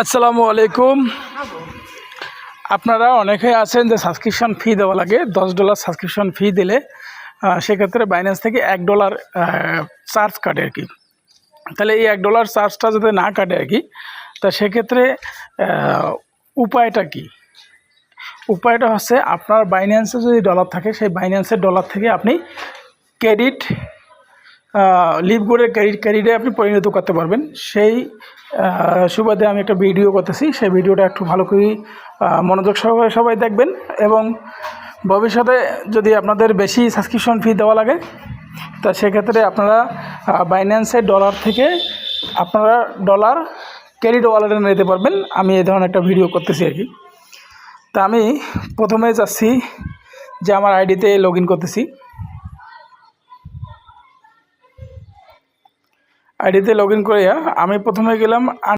আসসালামু আলাইকুম। আপনারা অনেকেই আছেন যে সাবস্ক্রিপশন ফি দেওয়া লাগে। $10 সাবস্ক্রিপশন ফি দিলে সেক্ষেত্রে বাইন্যান্স থেকে $1 চার্জ কাটে আর কি। তাহলে এই $1 চার্জটা যাতে না কাটে আর কি, তা সেক্ষেত্রে উপায়টা কি? উপায়টা হচ্ছে আপনার বাইন্যান্সে যদি ডলার থাকে, সেই বাইন্যান্সের ডলার থেকে আপনি ক্রেডিট লিভগোল্ডের ক্রেডিটে আপনি পরিণত করতে পারবেন। সেই সুবাদে আমি একটা ভিডিও করতেছি, সেই ভিডিওটা একটু ভালো করে মনোযোগ সহকারে সবাই দেখবেন। এবং ভবিষ্যতে যদি আপনাদের বেশি সাবস্ক্রিপশন ফি দেওয়া লাগে, তা সেক্ষেত্রে আপনারা বাইন্যান্সের ডলার থেকে আপনারা ডলার ক্রেডিট ওয়ালেটে নিতে পারবেন। আমি এই ধরনের একটা ভিডিও করতেছি আর কি। তা আমি প্রথমে যাচ্ছি যে আমার আইডিতে লগ ইন করতেছি। আইডিতে লগ ইন করে আমি প্রথমে গেলাম